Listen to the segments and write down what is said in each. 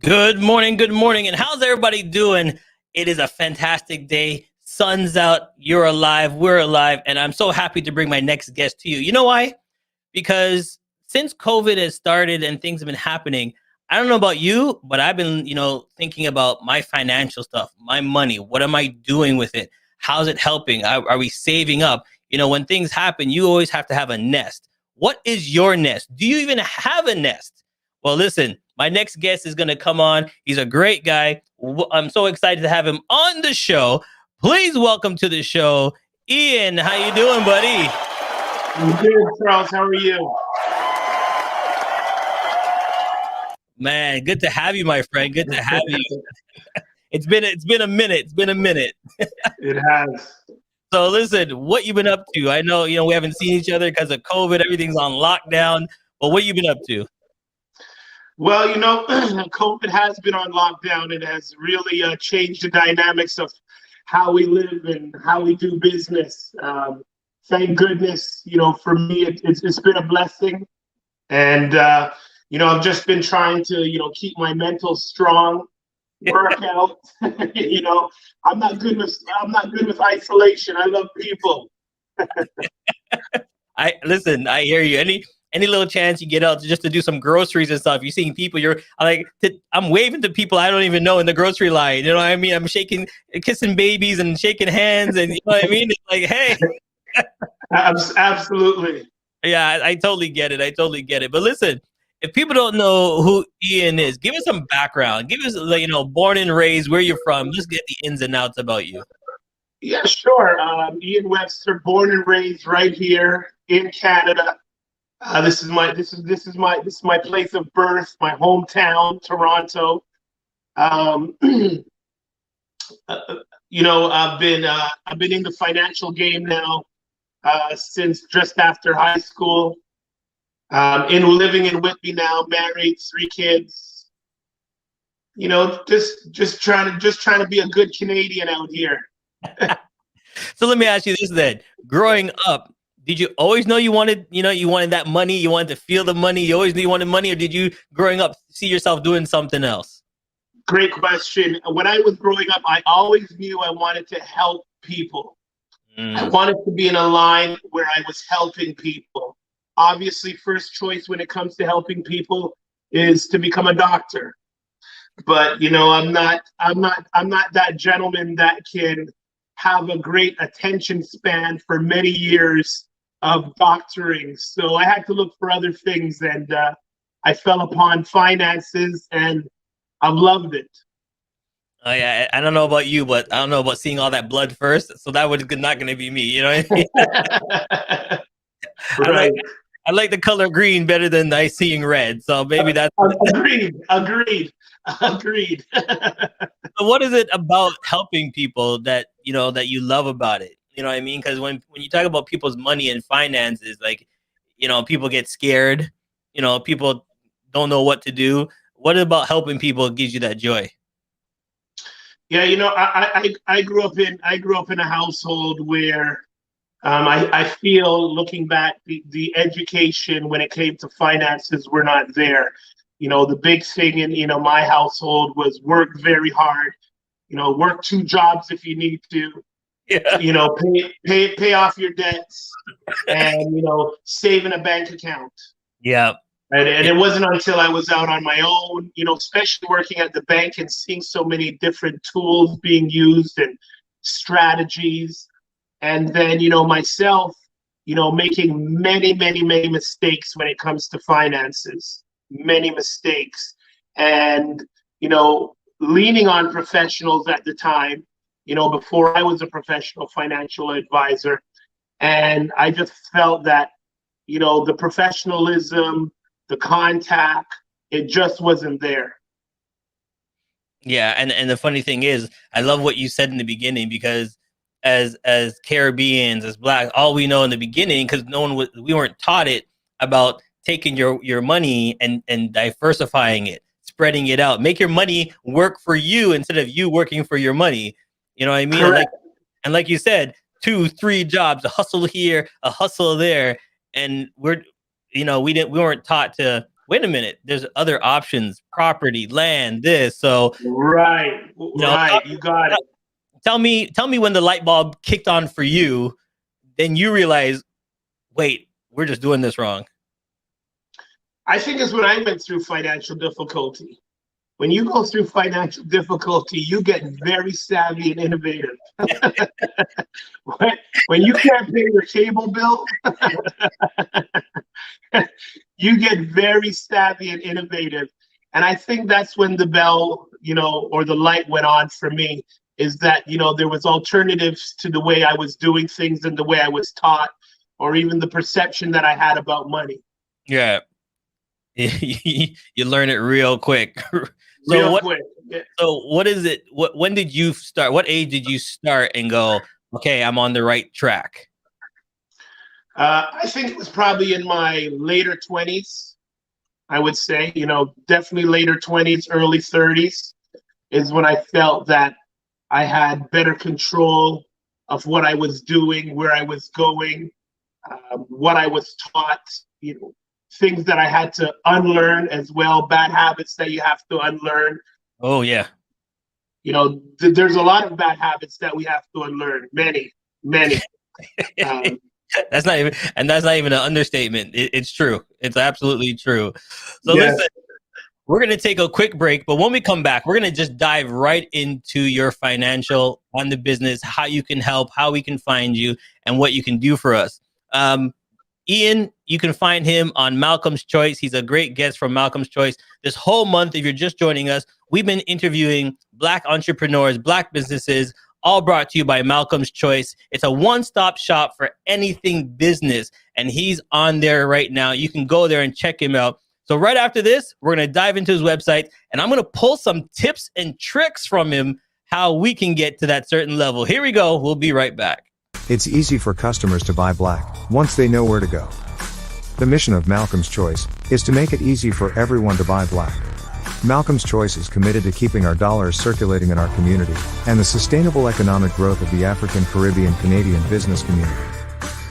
Good morning, and how's everybody doing? It is a fantastic day. Sun's out, you're alive, we're alive, and I'm so happy to bring my next guest to you. You know why? Because since COVID has started and things have been happening, I don't know about you, but I've been, thinking about my financial stuff, my money. What am I doing with it? How's it helping? Are we saving up? When things happen, you always have to have a nest. What is your nest? Do you even have a nest? Well, listen, my next guest is going to come on. He's a great guy. I'm so excited to have him on the show. Please welcome to the show, Ian. How you doing, buddy? I'm good, Charles. How are you? Man, good to have you, my friend. Good to have you. It's been a minute. It's been a minute. It has. So listen, what you been up to? I know, we haven't seen each other because of COVID. Everything's on lockdown. But what you been up to? Well, COVID has been on lockdown. It has really changed the dynamics of how we live and how we do business. Thank goodness, for me, it's been a blessing. And, I've just been trying to, keep my mental strong, work out. I'm not good with isolation. I love people. I hear you. Any little chance you get out just to do some groceries and stuff, you're seeing people, I'm waving to people I don't even know in the grocery line. You know what I mean? I'm kissing babies and shaking hands, and you know what I mean? It's like, hey. Absolutely. Yeah, I totally get it. But listen, if people don't know who Ian is, give us some background. Give us, born and raised, where you're from. Just get the ins and outs about you. Yeah, sure. Ian Webster, born and raised right here in Canada. This is my place of birth, my hometown, Toronto. I've been in the financial game now since just after high school. Living in Whitby now, married, 3 kids. Just trying to be a good Canadian out here. So let me ask you this then. Growing up, did you always know you wanted that money? You wanted to feel the money? You always knew you wanted money? Or did you, growing up, see yourself doing something else? Great question. When I was growing up, I always knew I wanted to help people. I wanted to be in a line where I was helping people. Obviously, first choice when it comes to helping people is to become a doctor. But, I'm not that gentleman that can have a great attention span for many years of doctoring. So I had to look for other things, and I fell upon finances, and I've loved it. Oh yeah, I don't know about you, but I don't know about seeing all that blood first. So that was not going to be me. You know what I mean? Right. I like the color green better than I seeing red. So maybe that's agreed. So what is it about helping people that you love about it? You know what I mean? Because when you talk about people's money and finances, people get scared. People don't know what to do. What about helping people gives you that joy? Yeah, I grew up in a household where I feel, looking back, the education when it came to finances were not there. The big thing in my household was work very hard. Work 2 jobs if you need to. Yeah. Pay off your debts, and save in a bank account. Yeah. And it wasn't until I was out on my own, especially working at the bank and seeing so many different tools being used and strategies. And then, myself, making many, many, many mistakes when it comes to finances, many mistakes. And, leaning on professionals at the time, before I was a professional financial advisor. And I just felt that, the professionalism, the contact, it just wasn't there. Yeah, and the funny thing is, I love what you said in the beginning, because as Caribbeans, as Black, all we know in the beginning, because we weren't taught it, about taking your money and diversifying it, spreading it out, make your money work for you instead of you working for your money. You know what I mean? And like you said, 2, 3 jobs, a hustle here, a hustle there, and we weren't taught to wait a minute, there's other options, property, land, this. So, Right, you know, right. You got it. tell me when the light bulb kicked on for you, then you realize, wait, we're just doing this wrong. I think it's when I went through financial difficulty. When you go through financial difficulty, you get very savvy and innovative. When you can't pay your cable bill, you get very savvy and innovative. And I think that's when the bell, or the light went on for me, is that, there was alternatives to the way I was doing things and the way I was taught, or even the perception that I had about money. Yeah. You learn it real quick. Real quick. Yeah. So what is it? When did you start? What age did you start and go, okay, I'm on the right track? I think it was probably in my later 20s, I would say, definitely later 20s, early 30s is when I felt that I had better control of what I was doing, where I was going, what I was taught, things that I had to unlearn as well, bad habits that you have to unlearn. Oh, yeah. There's a lot of bad habits that we have to unlearn, many. That's not even an understatement. It's true. It's absolutely true. So yes. Listen, we're going to take a quick break, but when we come back, we're going to just dive right into your financial on the business, how you can help, how we can find you, and what you can do for us. Ian, you can find him on Malcolm's Choice. He's a great guest from Malcolm's Choice. This whole month, if you're just joining us, we've been interviewing Black entrepreneurs, Black businesses, all brought to you by Malcolm's Choice. It's a one-stop shop for anything business, and he's on there right now. You can go there and check him out. So right after this, we're going to dive into his website, and I'm going to pull some tips and tricks from him how we can get to that certain level. Here we go. We'll be right back. It's easy for customers to buy black once they know where to go. The mission of Malcolm's Choice is to make it easy for everyone to buy black. Malcolm's Choice is committed to keeping our dollars circulating in our community and the sustainable economic growth of the African, Caribbean, Canadian business community.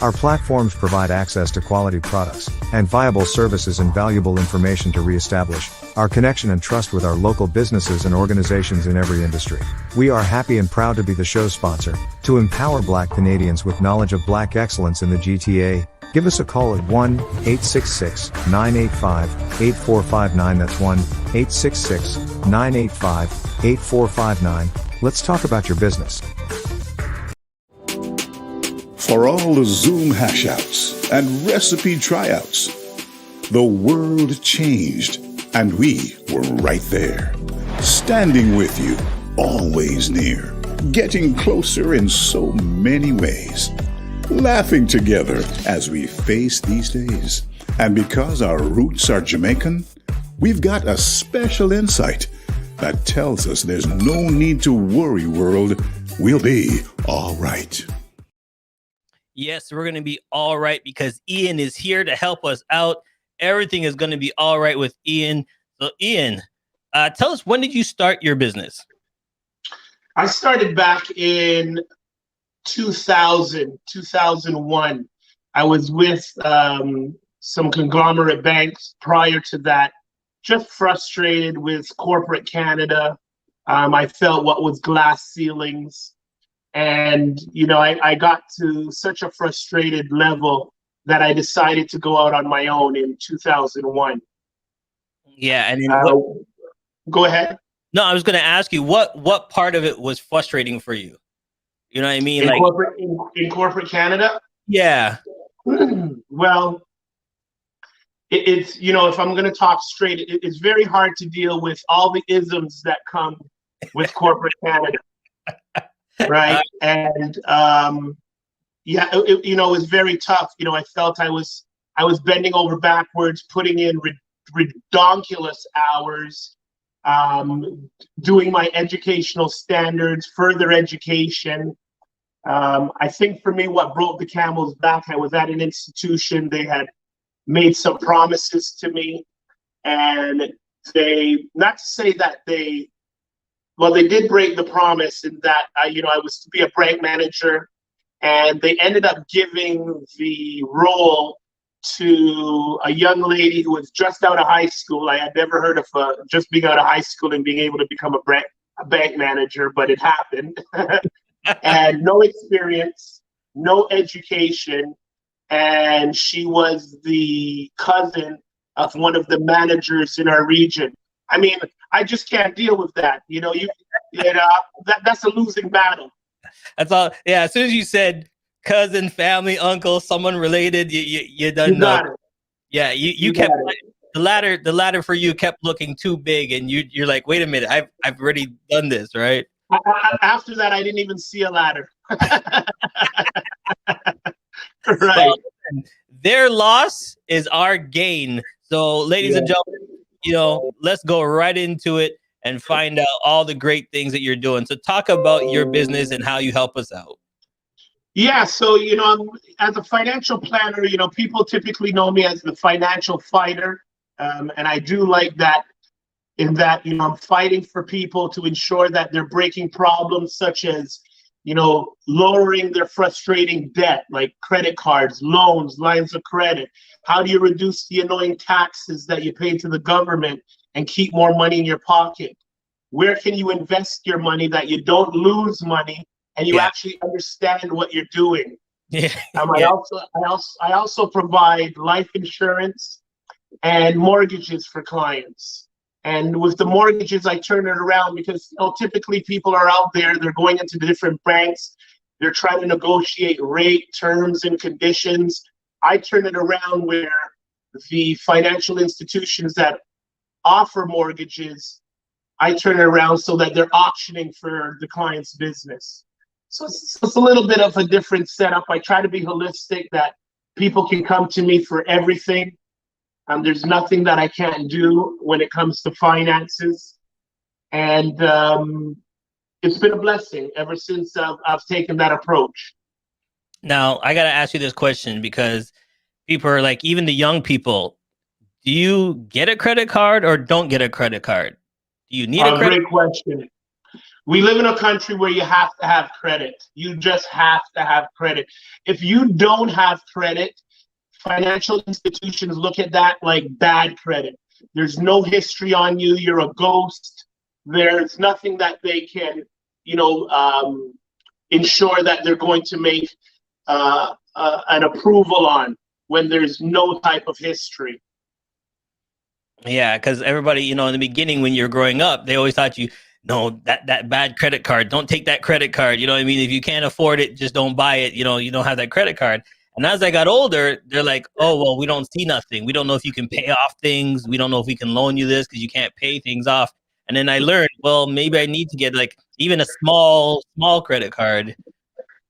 Our platforms provide access to quality products and viable services and valuable information to reestablish our connection and trust with our local businesses and organizations in every industry. We are happy and proud to be the show's sponsor, to empower Black Canadians with knowledge of Black excellence in the GTA. Give us a call at 1-866-985-8459. That's 1-866-985-8459. Let's talk about your business. For all the Zoom hashouts and recipe tryouts, the world changed, and we were right there, standing with you, always near, getting closer in so many ways, laughing together as we face these days. And because our roots are Jamaican, we've got a special insight that tells us there's no need to worry, world. We'll be all right. Yes, we're going to be all right because Ian is here to help us out. Everything is going to be all right with Ian. So Ian, tell us, when did you start your business? I started back in 2001. I was with some conglomerate banks prior to that, just frustrated with corporate Canada. I felt what was glass ceilings. And, I got to such a frustrated level that I decided to go out on my own in 2001. Yeah. And then go ahead. No, I was going to ask you, what part of it was frustrating for you? You know what I mean? In corporate Canada? Yeah. Well, it's, if I'm going to talk straight, it's very hard to deal with all the isms that come with corporate Canada. Right. And, it was very tough. I felt I was bending over backwards, putting in redonkulous hours, doing my educational standards, further education. I think for me, what broke the camel's back, I was at an institution. They had made some promises to me, and not to say that they did break the promise in that, I was to be a branch manager, and they ended up giving the role to a young lady who was just out of high school. I had never heard of just being out of high school and being able to become a bank manager, but it happened. And no experience, no education, and she was the cousin of one of the managers in our region. I mean, I just can't deal with that. That's a losing battle. That's all. Yeah. As soon as you said cousin, family, uncle, someone related, you done You know. got it. Yeah. You kept the ladder for you kept looking too big, and you're like, wait a minute, I've already done this, right? After that, I didn't even see a ladder. Right. Well, their loss is our gain. So, ladies and gentlemen, let's go right into it and find out all the great things that you're doing. So talk about your business and how you help us out. Yeah, so as a financial planner, people typically know me as the financial fighter, and I do like that. In that, I'm fighting for people to ensure that they're breaking problems such as, lowering their frustrating debt, like credit cards, loans, lines of credit. How do you reduce the annoying taxes that you pay to the government and keep more money in your pocket? Where can you invest your money that you don't lose money and you actually understand what you're doing? Yeah. I also provide life insurance and mortgages for clients. And with the mortgages, I turn it around because typically people are out there, they're going into the different banks, they're trying to negotiate rate, terms, and conditions. I turn it around where the financial institutions that offer mortgages, I turn it around so that they're auctioning for the client's business. So it's a little bit of a different setup. I try to be holistic, that people can come to me for everything. There's nothing that I can't do when it comes to finances. And it's been a blessing ever since I've taken that approach. Now, I got to ask you this question because people are like, even the young people, do you get a credit card or don't get a credit card? Do you need a credit Great question. We live in a country where you have to have credit. You just have to have credit. If you don't have credit, financial institutions look at that like bad credit. There's no history on you. You're a ghost. There's nothing that they can, ensure that they're going to make an approval on when there's no type of history. Yeah, because everybody, in the beginning when you're growing up, they always thought that bad credit card, don't take that credit card. You know what I mean? If you can't afford it, just don't buy it. You don't have that credit card. And as I got older, they're like, oh, well, we don't see nothing. We don't know if you can pay off things. We don't know if we can loan you this because you can't pay things off. And then I learned, well, maybe I need to get like even a small credit card.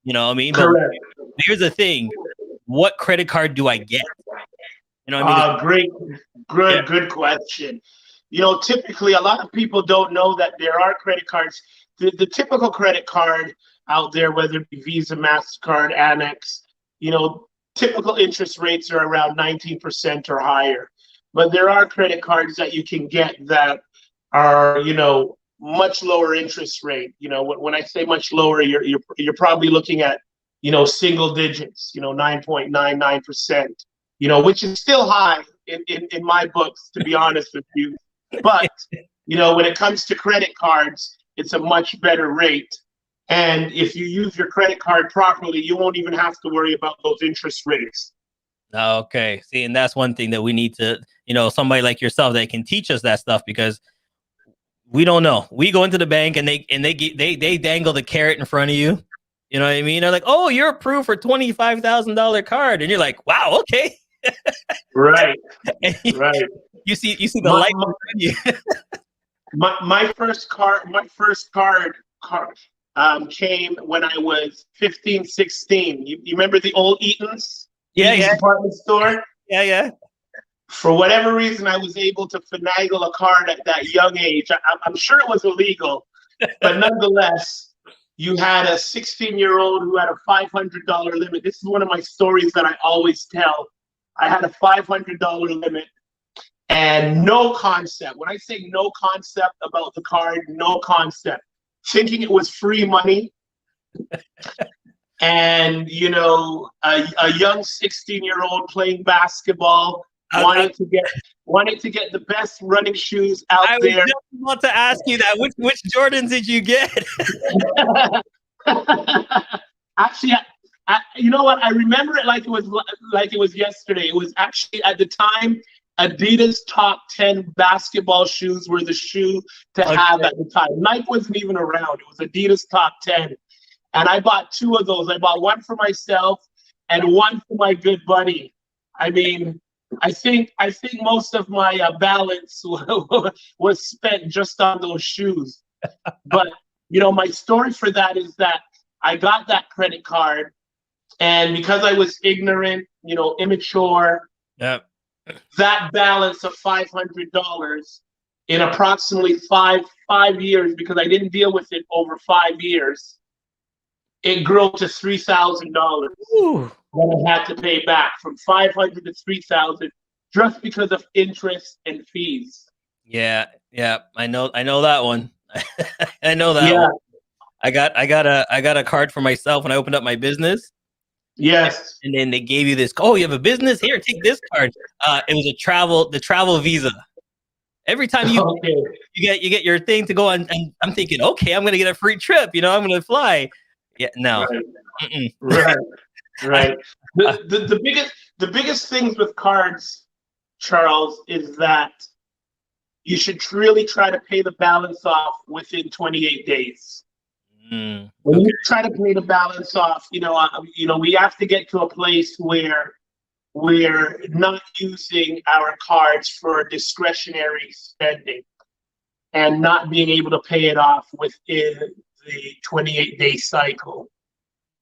You know what I mean? Correct. But here's the thing. What credit card do I get? You know what I mean? Good question. Typically a lot of people don't know that there are credit cards. The typical credit card out there, whether it be Visa, MasterCard, Amex, typical interest rates are around 19% or higher. But there are credit cards that you can get that are, much lower interest rate. When I say much lower, you're probably looking at, single digits, 9.99%, which is still high in my books, to be honest with you. But, when it comes to credit cards, it's a much better rate. And if you use your credit card properly, you won't even have to worry about those interest rates. Okay. See, and that's one thing that we need to, somebody like yourself that can teach us that stuff, because we don't know. We go into the bank and they dangle the carrot in front of you. You know what I mean? They're like, oh, you're approved for $25,000 card. And you're like, wow, okay. Right. Right. You see the light in front of you. my first card came when I was 15, 16. You remember the old Eaton's? Yeah, Eaton's department store? Yeah. For whatever reason, I was able to finagle a card at that young age. I'm sure it was illegal, but nonetheless, you had a 16-year-old who had a $500 limit. This is one of my stories that I always tell. I had a $500 limit and no concept. When I say no concept about the card, no concept. Thinking it was free money. and a young 16-year-old playing basketball, I, wanting to get the best running shoes out I was there. just about to ask you that. Which Jordans did you get? Actually, you know what? I remember it like it was yesterday. It was actually at the time Adidas top 10 basketball shoes were the shoe to have at the time. Nike wasn't even around. It was Adidas top 10. And I bought two of those. I bought one for myself and one for my good buddy. I mean, I think most of my balance was spent just on those shoes. But my story for that is that I got that credit card, and because I was ignorant, immature, Yep. that balance of $500 in approximately five years, because I didn't deal with it over 5 years, it grew to $3,000 that I had to pay back, from 500 to 3,000, just because of interest and fees. Yeah, I know that one. I know that Yeah. one. I got a card for myself when I opened up my business. Yes. And then they gave you this. Oh, you have a business? Here, take this card. It was the travel visa. Every time you get your thing to go on, and I'm thinking, okay, I'm gonna get a free trip. I'm gonna fly. Yeah, no. Right. Right. The biggest things with cards, Charles, is that you should really try to pay the balance off within 28 days. When you try to pay the balance off, we have to get to a place where we're not using our cards for discretionary spending and not being able to pay it off within the 28-day cycle.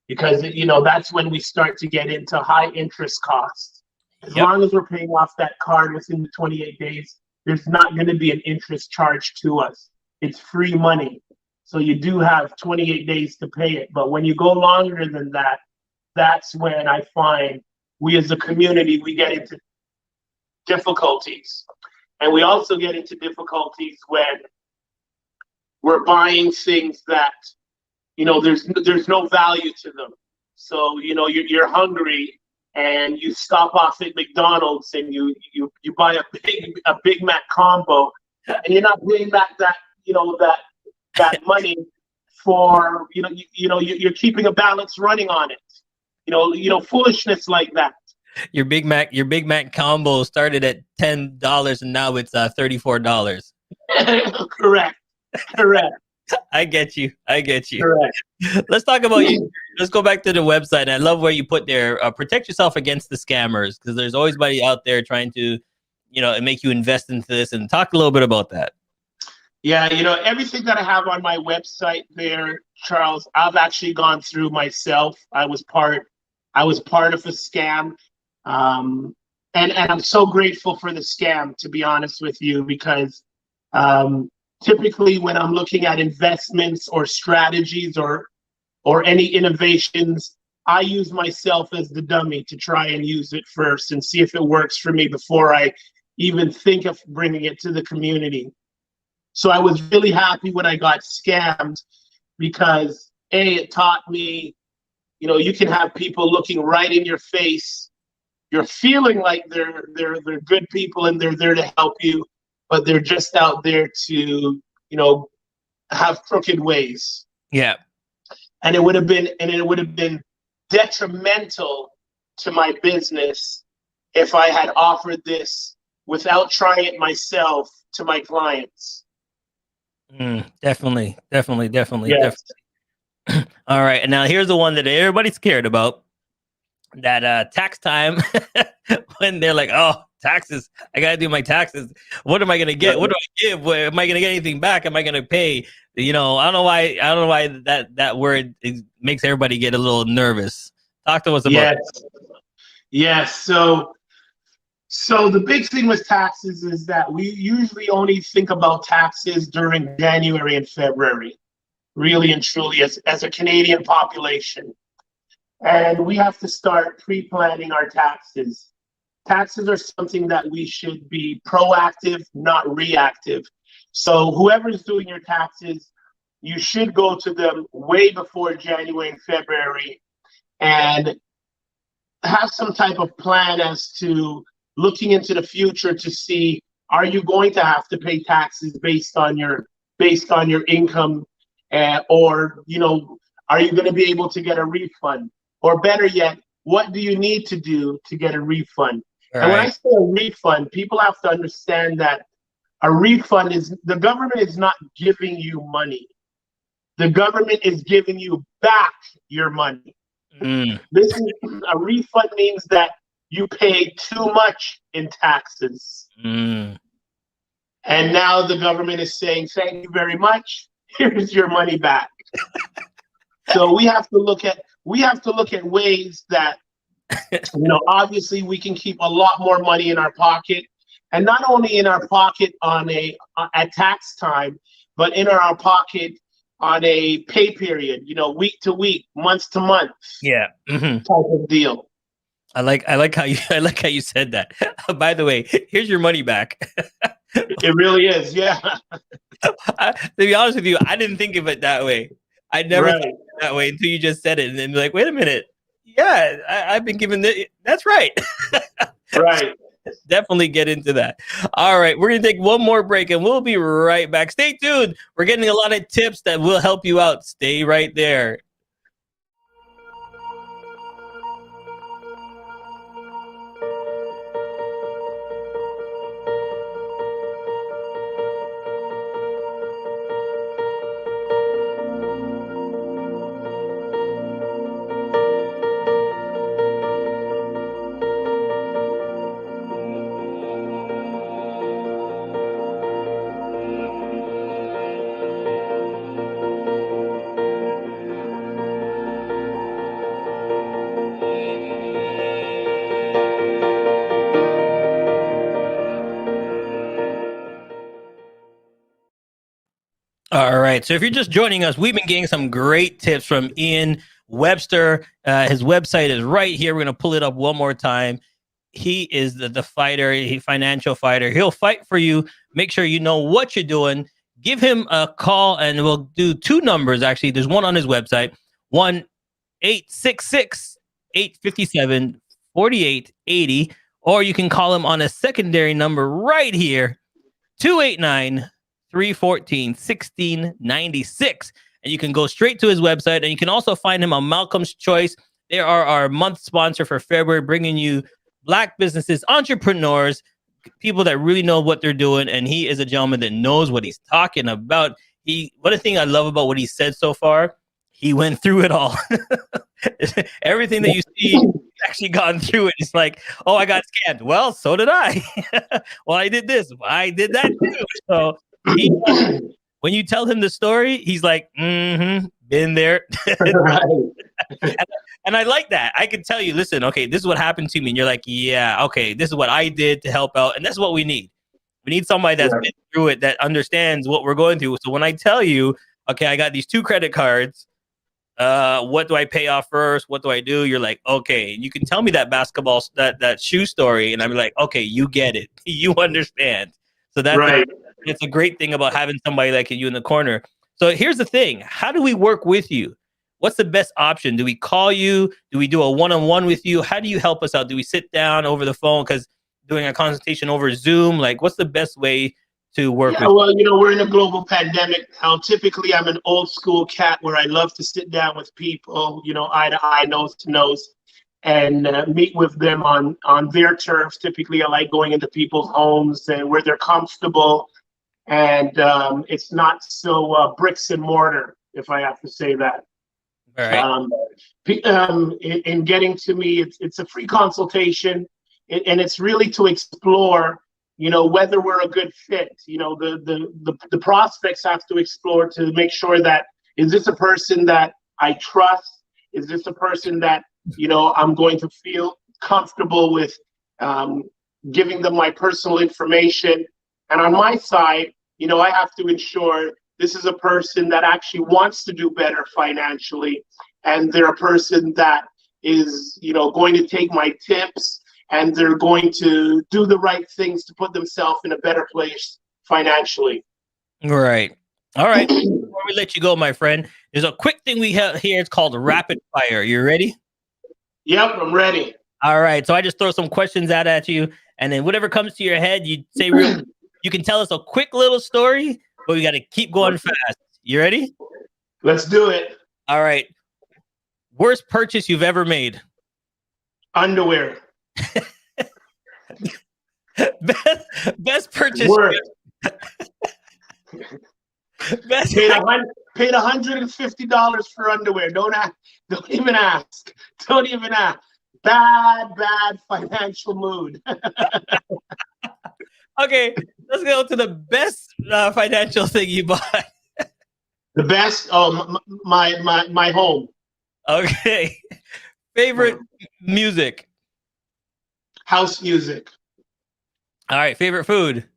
Because, that's when we start to get into high interest costs. As long as we're paying off that card within the 28 days, there's not going to be an interest charge to us. It's free money. So you do have 28 days to pay it. But when you go longer than that, that's when I find we as a community, we get into difficulties. And we also get into difficulties when we're buying things that, there's no value to them. So, you're hungry and you stop off at McDonald's and you buy a Big Mac combo, and you're not paying back that money for, you're keeping a balance running on it. Foolishness like that. Your Big Mac combo started at $10 and now it's $34. Correct. I get you. Correct. Let's talk about you. Let's go back to the website. I love where you put there, protect yourself against the scammers, because there's always somebody out there trying to, make you invest into this. And talk a little bit about that. Yeah, everything that I have on my website there, Charles, I've actually gone through myself. I was part of a scam. And I'm so grateful for the scam, to be honest with you, because typically when I'm looking at investments or strategies or any innovations, I use myself as the dummy to try and use it first and see if it works for me before I even think of bringing it to the community. So I was really happy when I got scammed, because it taught me, you can have people looking right in your face. You're feeling like they're good people and they're there to help you, but they're just out there to, have crooked ways. Yeah. And it would have been detrimental to my business if I had offered this without trying it myself to my clients. Definitely. Yes. All right. And now here's the one that everybody's scared about. That tax time, when they're like, oh, taxes, I got to do my taxes. What am I going to get? What do I give? Am I going to get anything back? Am I going to pay? I don't know why that word makes everybody get a little nervous. Talk to us about that. Yes. So the big thing with taxes is that we usually only think about taxes during January and February, really and truly, as a Canadian population. And we have to start pre-planning our taxes. Taxes are something that we should be proactive, not reactive. So whoever's doing your taxes, you should go to them way before January and February and have some type of plan as to looking into the future to see, are you going to have to pay taxes based on your income, or are you going to be able to get a refund, or better yet, what do you need to do to get a refund? All And when I right. say a refund, people have to understand that a refund is, the government is not giving you money. The government is giving you back your money. Mm, This is a refund means that you paid too much in taxes. mm. And now the government is saying, thank you very much. Here's your money back. So we have to look at ways that, obviously we can keep a lot more money in our pocket, and not only in our pocket at tax time, but in our pocket on a pay period, week to week, month to month Yeah. type of deal. I like how you said that. By the way, here's your money back. It really is, yeah. To be honest with you, I didn't think of it that way. I never Right. thought of it that way until you just said it, and then be like, wait a minute. Yeah, I've been given that's right. Right. Definitely get into that. All right, we're gonna take one more break, and we'll be right back. Stay tuned. We're getting a lot of tips that will help you out. Stay right there. All right. So if you're just joining us, we've been getting some great tips from Ian Webster. His website is right here. We're going to pull it up one more time. He is the fighter, financial fighter. He'll fight for you. Make sure you know what you're doing. Give him a call, and we'll do two numbers. Actually, there's one on his website, 1-866-857-4880, or you can call him on a secondary number right here, 289-314-1696. And you can go straight to his website, and you can also find him on Malcolm's Choice. They are our month sponsor for February, bringing you Black businesses, entrepreneurs, people that really know what they're doing. And he is a gentleman that knows what he's talking about. What a thing I love about what he said so far, he went through it all. Everything that you see, he's actually gone through it. It's like, oh, I got scammed. Well, so did I. Well, I did this. I did that too. So when you tell him the story, he's like, been there. Right. And I like that. I can tell you, listen, okay, this is what happened to me. And you're like, yeah, okay, this is what I did to help out. And that's what we need. We need somebody that's been through it, that understands what we're going through. So when I tell you, okay, I got these 2 credit cards, what do I pay off first? What do I do? You're like, okay. And you can tell me that basketball, that shoe story. And I'm like, okay, you get it. You understand. So that's right. It's a great thing about having somebody like you in the corner. So here's the thing. How do we work with you? What's the best option? Do we call you? Do we do a one-on-one with you? How do you help us out? Do we sit down over the phone? Because doing a consultation over Zoom, like what's the best way to work with you? Well, we're in a global pandemic now. Typically, I'm an old school cat where I love to sit down with people, eye to eye, nose to nose, and meet with them on their turf. Typically, I like going into people's homes and where they're comfortable, and it's not so bricks and mortar, if I have to say that. All right. In getting to me, it's a free consultation, and it's really to explore, whether we're a good fit. The prospects have to explore to make sure that, is this a person that I trust? Is this a person that, I'm going to feel comfortable with giving them my personal information? And on my side, I have to ensure this is a person that actually wants to do better financially, and they're a person that is, going to take my tips, and they're going to do the right things to put themselves in a better place financially. Right. All right. Before we let you go, my friend, there's a quick thing we have here. It's called rapid fire. You ready? Yep, I'm ready. All right. So I just throw some questions out at you, and then whatever comes to your head, you say real. You can tell us a quick little story, but we got to keep going fast. You ready? Let's do it. All right. Worst purchase you've ever made? Underwear. Best purchase. Work. Best. Paid $150 for underwear. Don't even ask. Don't even ask. Bad financial mood. Okay, let's go to the best financial thing you bought. The best? Oh, my home. Okay. Favorite music? House music. All right. Favorite food?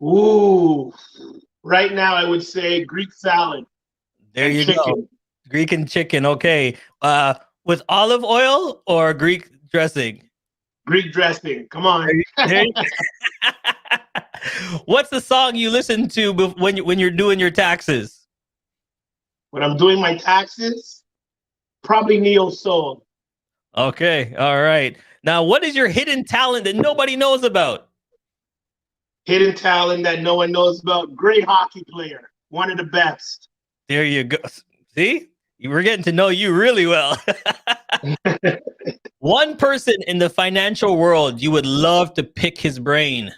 Ooh. Right now, I would say Greek salad. There you chicken. go. Greek and chicken. Okay. With olive oil or Greek dressing? Greek dressing. Come on. There you What's the song you listen to when you're doing your taxes? When I'm doing my taxes, probably neo soul. Okay. All right. Now, what is your hidden talent that nobody knows about? Hidden talent that no one knows about. Great hockey player. One of the best. There you go. See? We're getting to know you really well. One person in the financial world you would love to pick his brain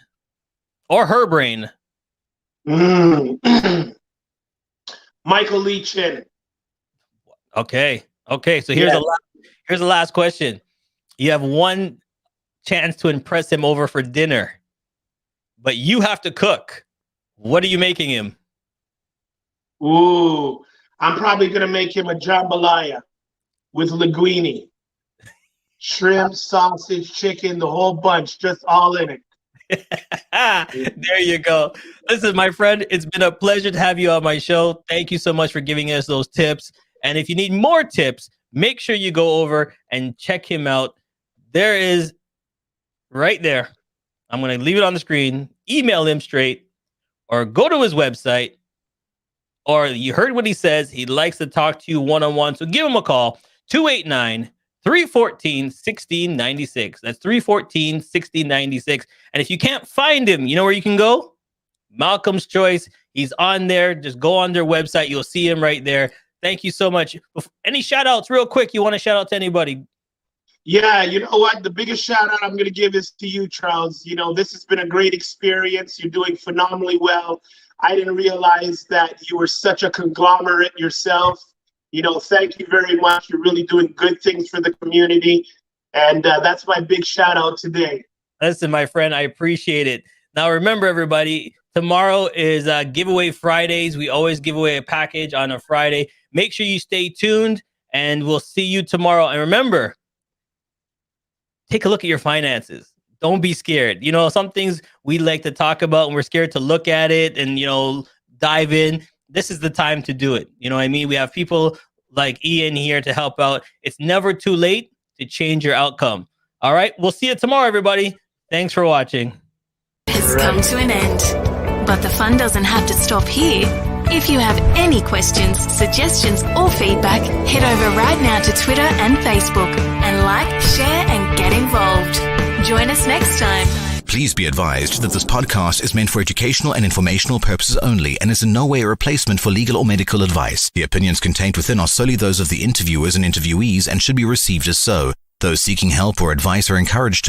or her brain. Michael Lee Chin. Okay. So here's the last question. You have one chance to impress him over for dinner, but you have to cook. What are you making him? Ooh, I'm probably going to make him a jambalaya with linguine. Shrimp, sausage, chicken, the whole bunch, just all in it. There you go. Listen, my friend, it's been a pleasure to have you on my show. Thank you so much for giving us those tips. And if you need more tips, make sure you go over and check him out. There is right there. I'm going to leave it on the screen. Email him straight or go to his website. Or you heard what he says. He likes to talk to you one-on-one. So give him a call. 289-314-1696. That's 314-1696. And if you can't find him, you know where you can go? Malcolm's Choice. He's on there. Just go on their website. You'll see him right there. Thank you so much. Any shout outs real quick? You want to shout out to anybody? Yeah, you know what? The biggest shout out I'm going to give is to you, Charles. You know, this has been a great experience. You're doing phenomenally well. I didn't realize that you were such a conglomerate yourself. You know, thank you very much. You're really doing good things for the community. And that's my big shout out today. Listen, my friend, I appreciate it. Now, remember, everybody, tomorrow is Giveaway Fridays. We always give away a package on a Friday. Make sure you stay tuned, and we'll see you tomorrow. And remember, take a look at your finances. Don't be scared. You know, some things we like to talk about and we're scared to look at it and, you know, dive in. This is the time to do it. You know what I mean? We have people like Ian here to help out. It's never too late to change your outcome. All right. We'll see you tomorrow, everybody. Thanks for watching. Has come to an end, but the fun doesn't have to stop here. If you have any questions, suggestions, or feedback, head over right now to Twitter and Facebook and like, share, and get involved. Join us next time. Please be advised that this podcast is meant for educational and informational purposes only and is in no way a replacement for legal or medical advice. The opinions contained within are solely those of the interviewers and interviewees and should be received as so. Those seeking help or advice are encouraged to